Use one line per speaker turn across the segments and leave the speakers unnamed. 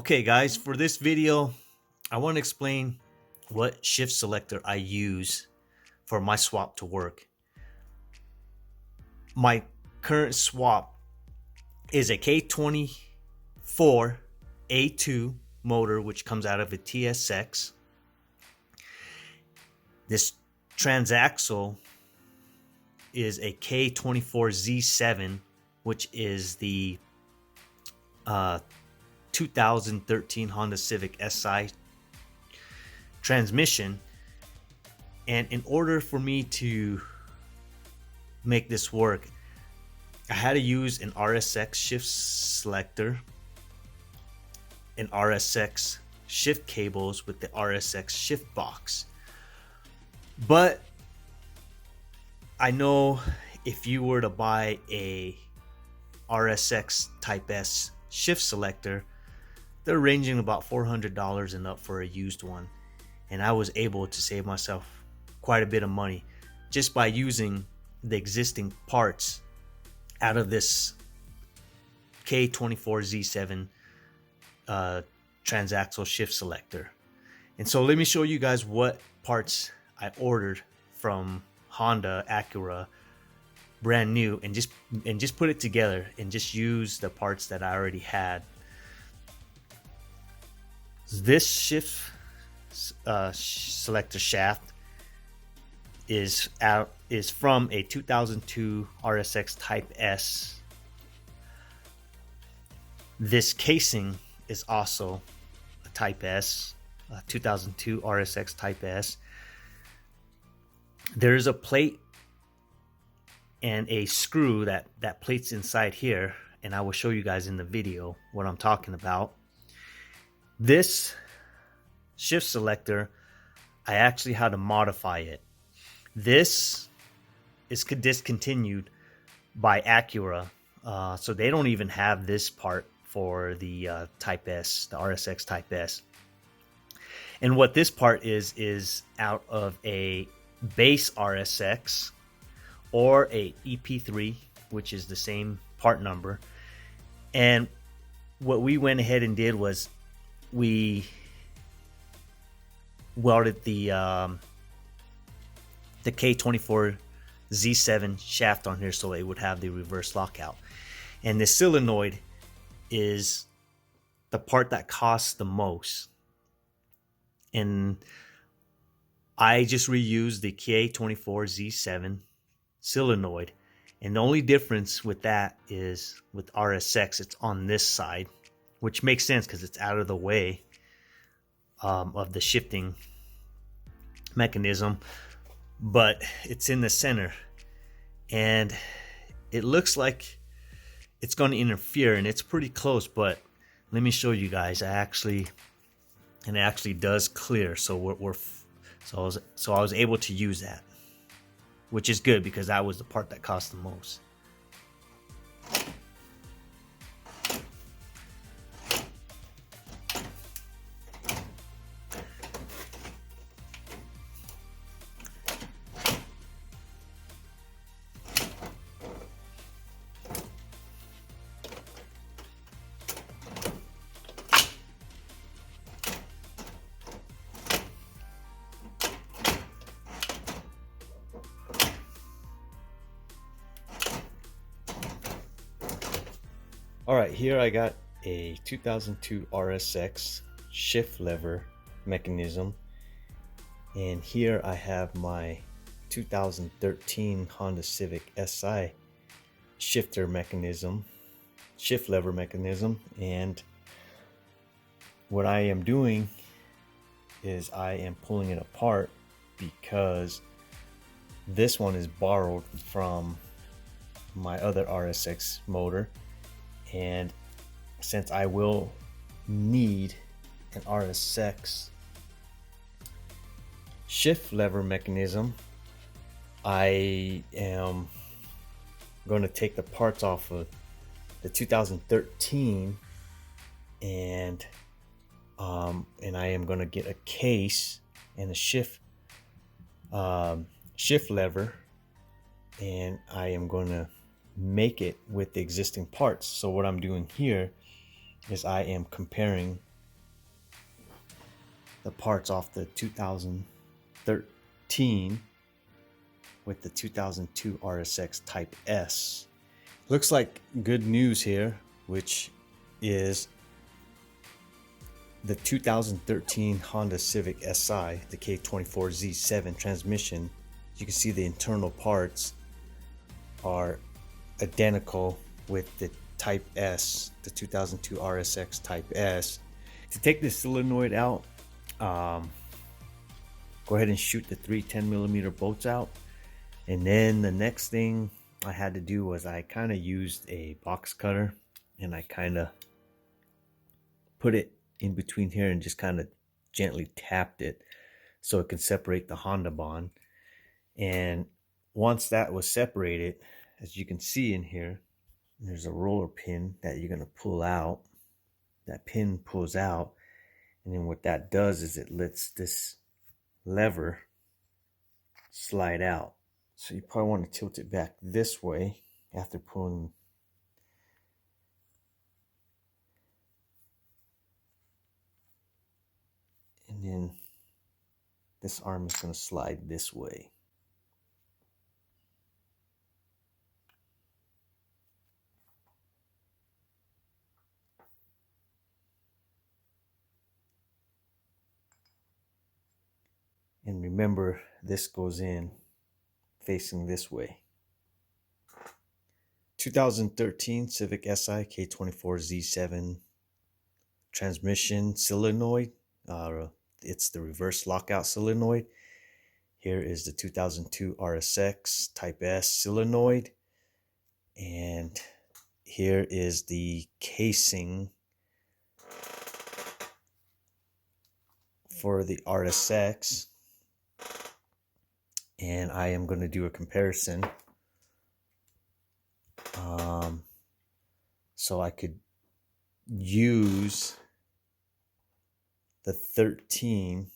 Okay guys, for this video, I want to explain what shift selector I use for my swap to work. My current swap is a K24 A2 motor, which comes out of a TSX. This transaxle is a K24Z7, which is the 2013 Honda Civic SI transmission. And in order for me to make this work, I had to use an RSX Shift Selector, an RSX shift cables with the RSX shift box. But I know if you were to buy a RSX Type S shift selector, they're ranging about $400 and up for a used one. And I was able to save myself quite a bit of money just by using the existing parts out of this K24Z7 transaxle shift selector. And so let me show you guys what parts I ordered from Honda ACURA brand new, and just put it together and just use the parts that I already had. This shift selector shaft is from a 2002 RSX Type S. This casing is also a Type S, a 2002 RSX Type S. There's a plate and a screw that plates inside here, and I will show you guys in the video what I'm talking about. This shift selector, I actually had to modify it. This is discontinued by ACURA, so they don't even have this part for the Type S, the RSX Type S. And what this part is out of a base RSX or a EP3, which is the same part number. And what we went ahead and did was we welded the K24 Z7 shaft on here so it would have the reverse lockout. And the solenoid is the part that costs the most. And I just reused the K24 Z7 solenoid. And the only difference with that is with RSX, it's on this side, which makes sense because it's out of the way of the shifting mechanism, but it's in the center, and it looks like it's going to interfere, and it's pretty close. But let me show you guys. It actually does clear. So I was able to use that, which is good because that was the part that cost the most. All right, here I got a 2002 RSX shift lever mechanism, and here I have my 2013 Honda Civic SI shift lever mechanism. And what I am doing is I am pulling it apart because this one is borrowed from my other RSX motor. And since I will need an RSX shift lever mechanism, I am going to take the parts off of the 2013 and I am going to get a case and a shift lever, and I am going to make it with the existing parts. So what I'm doing here is I am comparing the parts off the 2013 with the 2002 RSX Type S. Looks like good news here, which is the 2013 Honda Civic SI, the K24Z7 transmission. You can see the internal parts are identical with the Type S, the 2002 RSX Type S. To take this solenoid out, go ahead and shoot the 3 10mm bolts out. And then the next thing I had to do was I kind of used a box cutter and I kind of put it in between here and just kind of gently tapped it so it can separate the Honda bond. And once that was separated, as you can see in here, there's a roller pin that you're going to pull out. That pin pulls out, and then what that does is it lets this lever slide out. So you probably want to tilt it back this way after pulling. And then this arm is going to slide this way. And remember, this goes in facing this way. 2013 Civic SI K24Z7 transmission solenoid. It's the reverse lockout solenoid. Here is the 2002 RSX Type S solenoid. And here is the casing for the RSX. And I am going to do a comparison so I could use the 13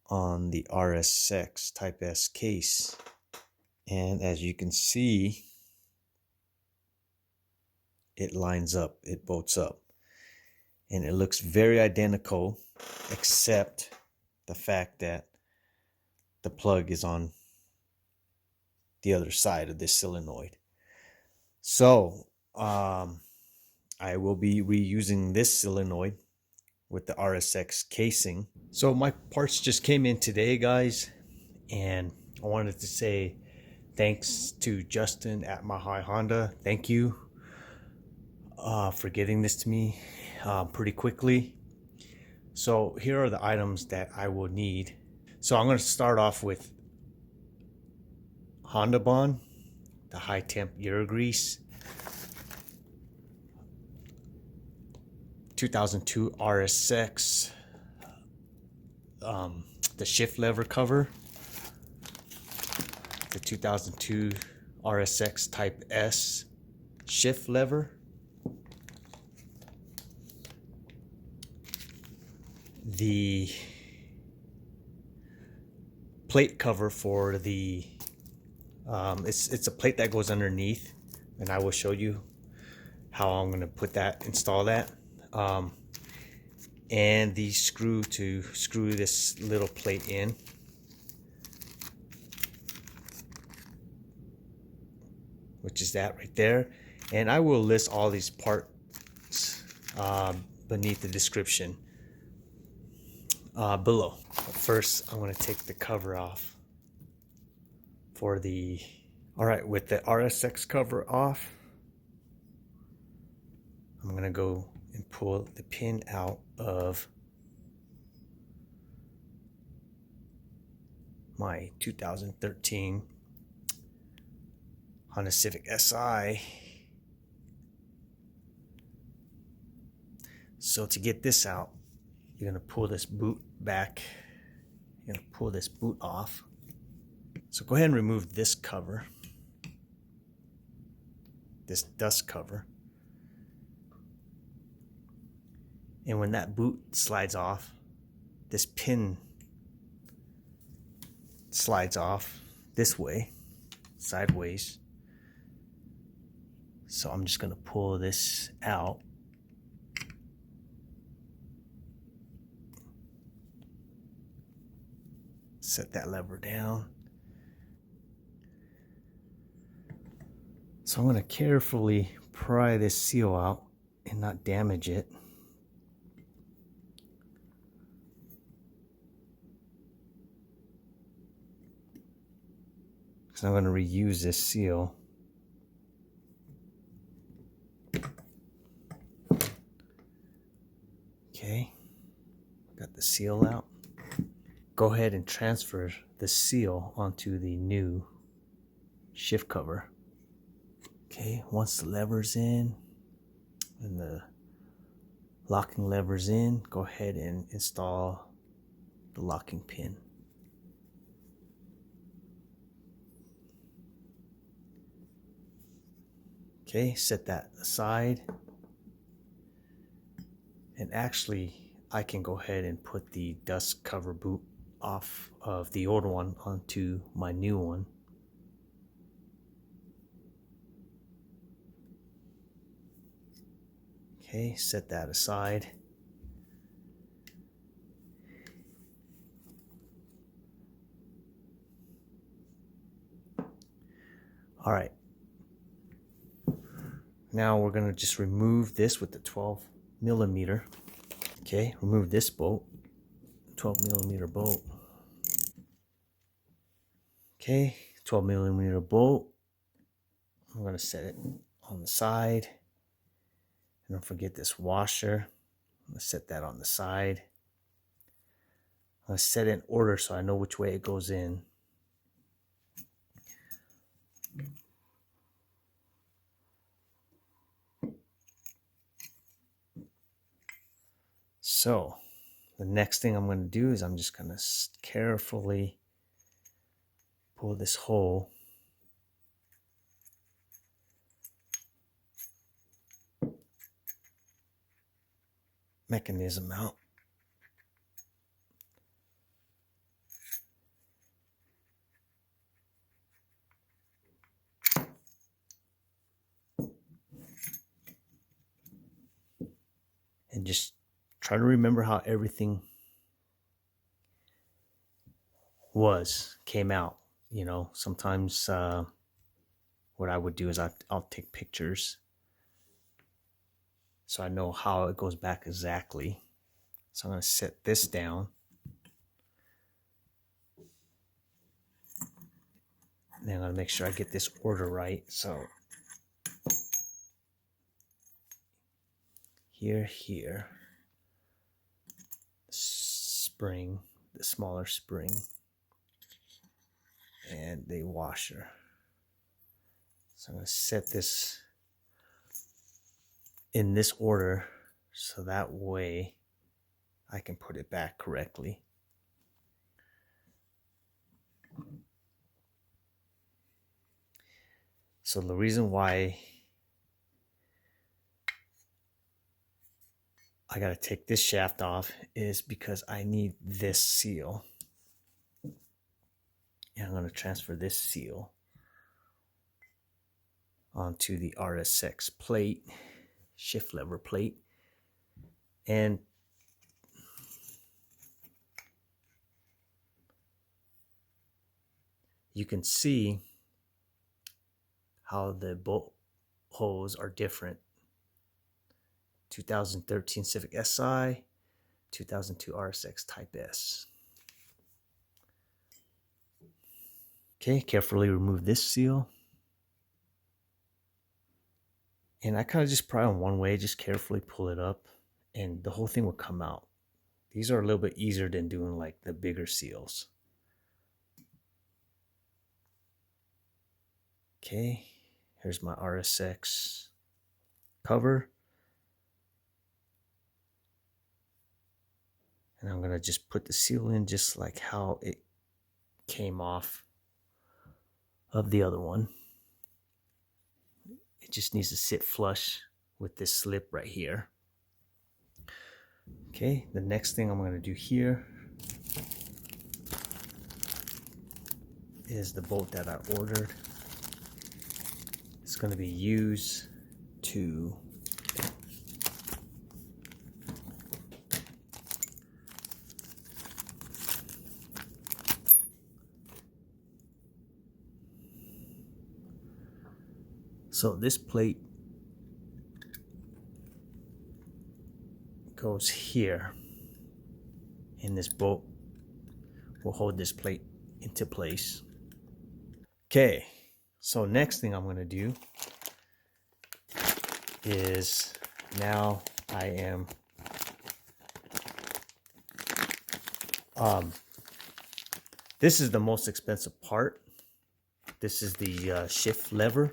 on the RSX Type S case. And as you can see, it lines up, it bolts up, and it looks very identical, except the fact that the plug is on the other side of this solenoid. So I will be reusing this solenoid with the RSX casing. So my parts just came in today, guys, and I wanted to say thanks to Justin at Mahai Honda. Thank you for getting this to me pretty quickly. So here are the items that I will need. So I'm going to start off with Honda bond, the high temp Euro grease, 2002 RSX, the shift lever cover, the 2002 RSX Type S shift lever, the plate cover for the it's a plate that goes underneath, and I will show you how I'm going to install that, and the screw to screw this little plate in, which is that right there. And I will list all these parts beneath the description below. But first, I'm going to take the cover off for the... Alright, with the RSX cover off, I'm going to go and pull the pin out of my 2013 Honda Civic SI. So to get this out, you're going to pull this boot back. You're going to pull this boot off. So go ahead and remove this cover, this dust cover. And when that boot slides off, this pin slides off this way, sideways. So I'm just going to pull this out. Set that lever down. So I'm going to carefully pry this seal out and not damage it. So I'm going to reuse this seal. Okay, got the seal out. Go ahead and transfer the seal onto the new shift cover. Okay, once the lever's in and the locking lever's in, go ahead and install the locking pin. Okay, set that aside. And actually, I can go ahead and put the dust cover boot off of the old one onto my new one. Okay, set that aside. All right. Now we're going to just remove this with the 12mm. Okay, remove this bolt, 12mm bolt. Okay, 12mm bolt. I'm going to set it on the side. And don't forget this washer. I'm going to set that on the side. I'm going to set it in order so I know which way it goes in. So the next thing I'm going to do is I'm just going to carefully pull this whole mechanism out. And just try to remember how everything came out. You know, sometimes what I would do is I'll take pictures so I know how it goes back exactly. So I'm going to set this down. And then I'm going to make sure I get this order right. So here, spring, the smaller spring, and the washer. So I'm going to set this in this order so that way I can put it back correctly. So the reason why I got to take this shaft off is because I need this seal. And I'm going to transfer this seal onto the RSX plate, shift lever plate. And you can see how the bolt holes are different. 2013 Civic SI, 2002 RSX Type S. Okay, carefully remove this seal. And I kind of just pry on one way, just carefully pull it up, and the whole thing will come out. These are a little bit easier than doing like the bigger seals. Okay, here's my RSX cover. And I'm going to just put the seal in just like how it came off of the other one. It just needs to sit flush with this slip right here. Okay, the next thing I'm going to do here is the bolt that I ordered. It's going to be used to So this plate goes here, and this bolt will hold this plate into place. Okay, so next thing I'm going to do is, now I am this is the most expensive part. This is the shift lever.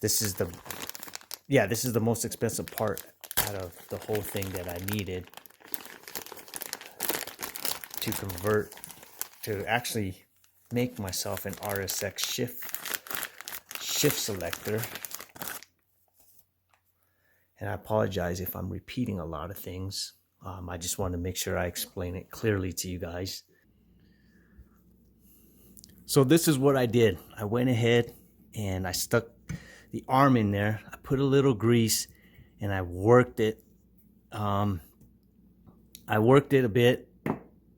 This is the most expensive part out of the whole thing that I needed to convert, to actually make myself an RSX Shift Selector. And I apologize if I'm repeating a lot of things. I just want to make sure I explain it clearly to you guys. So this is what I did. I went ahead and I stuck the arm in there. I put a little grease and I worked it. I worked it a bit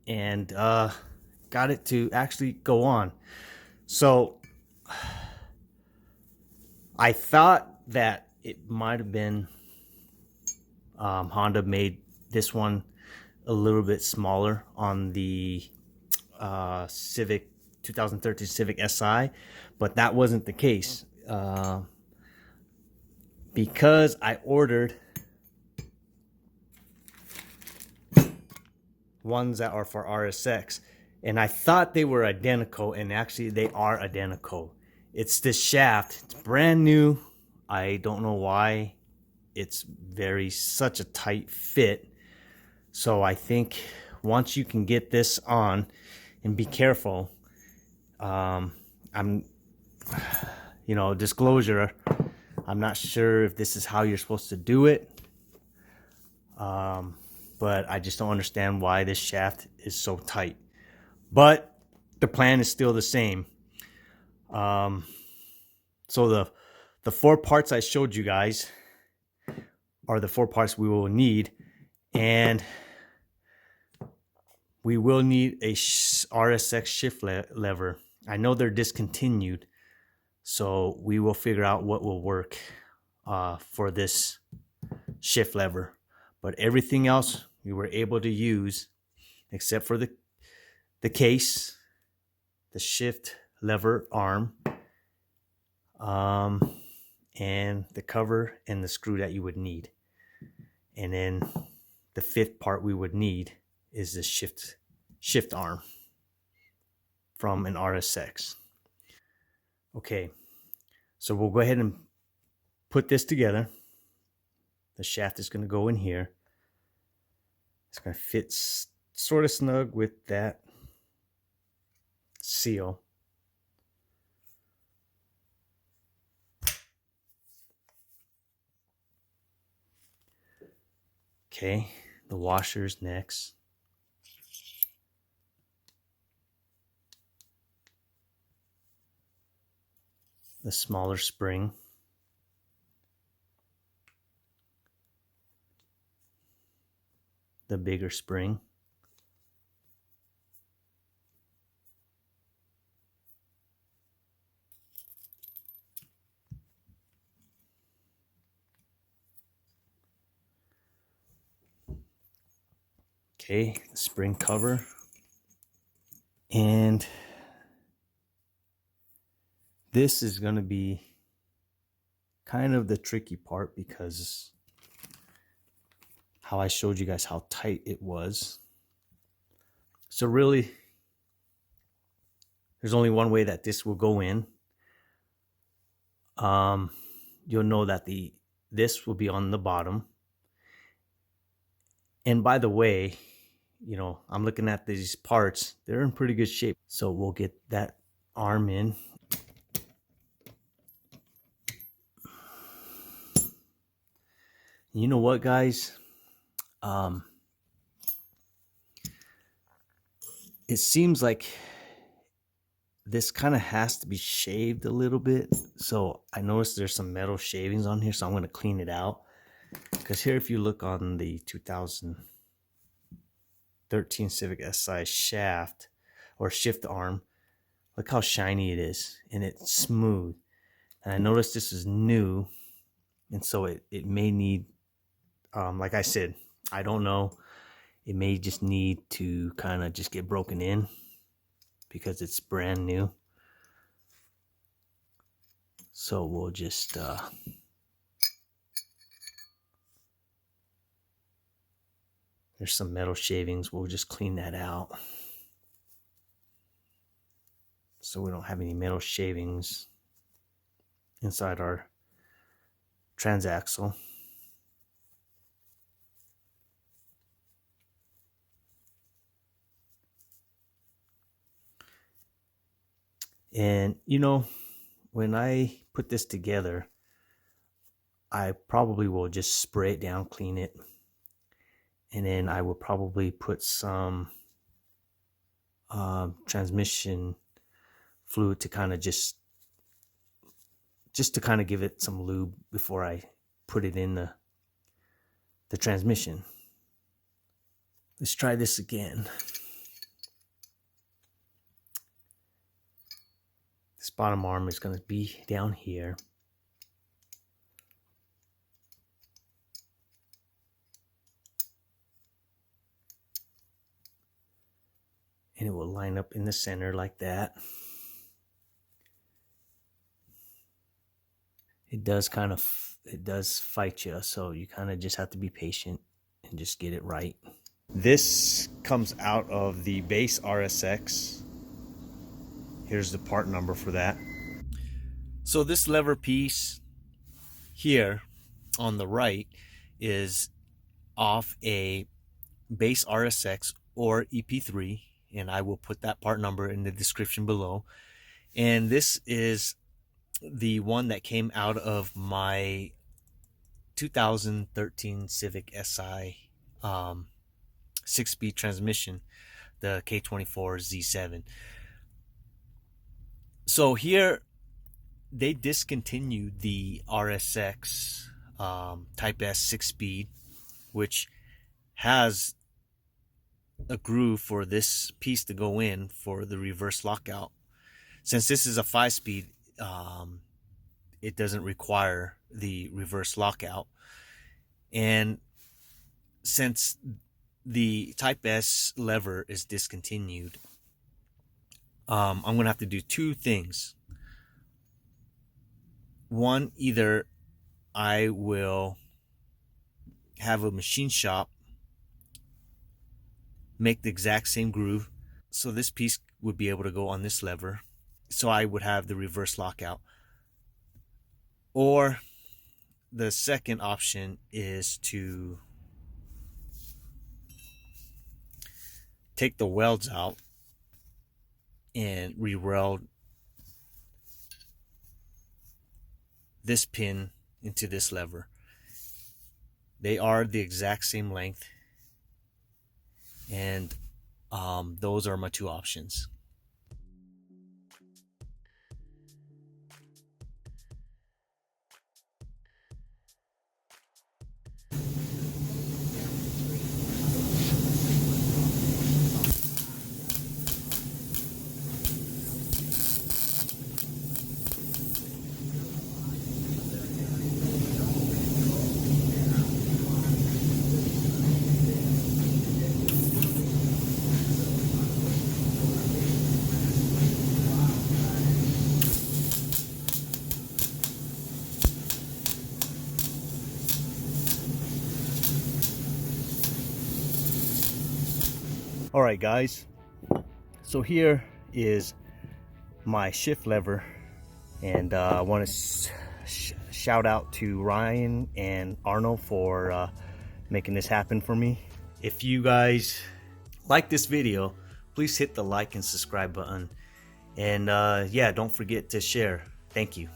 and got it to actually go on. So I thought that it might have been Honda made this one a little bit smaller on the Civic 2013 Civic SI, but that wasn't the case, because I ordered ones that are for RSX, and I thought they were identical, and actually they are identical. It's this shaft. It's brand new. I don't know why it's such a tight fit. So I think once you can get this on, and be careful, disclosure, I'm not sure if this is how you're supposed to do it, but I just don't understand why this shaft is so tight. But the plan is still the same. So the 4 parts I showed you guys are the 4 parts we will need, and we will need a RSX shift lever. I know they're discontinued, so we will figure out what will work for this shift lever. But everything else we were able to use, except for the case, the shift lever arm, and the cover and the screw that you would need. And then the 5th part we would need is the shift arm from an RSX. Okay, so we'll go ahead and put this together. The shaft is going to go in here. It's going to fit sort of snug with that seal. Okay, the washer's next. The smaller spring. The bigger spring. Okay, the spring cover. And this is going to be kind of the tricky part, because how I showed you guys how tight it was. So really, there's only one way that this will go in. You'll know that this will be on the bottom. And by the way, I'm looking at these parts. They're in pretty good shape. So we'll get that arm in. You know what, guys? It seems like this kind of has to be shaved a little bit. So I noticed there's some metal shavings on here, so I'm going to clean it out. Because here, if you look on the 2013 Civic SI shaft or shift arm, Look how shiny it is, and it's smooth. And I noticed this is new, and so it may need, like I said, I don't know. It may just need to kind of just get broken in because it's brand new. So we'll just there's some metal shavings. We'll just clean that out so we don't have any metal shavings inside our transaxle. And you know, when I put this together, I probably will just spray it down, clean it, and then I will probably put some transmission fluid to kind of just to kind of give it some lube before I put it in the transmission. Let's try this again. This bottom arm is going to be down here. And it will line up in the center like that. It does fight you, so you kind of just have to be patient and just get it right. This comes out of the base RSX. Here's the part number for that. So this lever piece here on the right is off a base RSX or EP3, and I will put that part number in the description below. And this is the one that came out of my 2013 Civic SI 6-speed transmission, the K24 Z7. So here they discontinued the RSX Type S 6-speed, which has a groove for this piece to go in for the reverse lockout. Since this is a 5-speed, it doesn't require the reverse lockout. And since the Type S lever is discontinued, I'm going to have to do two things. One, either I will have a machine shop make the exact same groove, so this piece would be able to go on this lever, so I would have the reverse lockout. Or the second option is to take the welds out and re-weld this pin into this lever. They are the exact same length, and those are my two options. All right, guys, so here is my shift lever, and I want to shout out to Ryan and Arnold for making this happen for me. If you guys like this video, please hit the like and subscribe button, and yeah, don't forget to share. Thank you.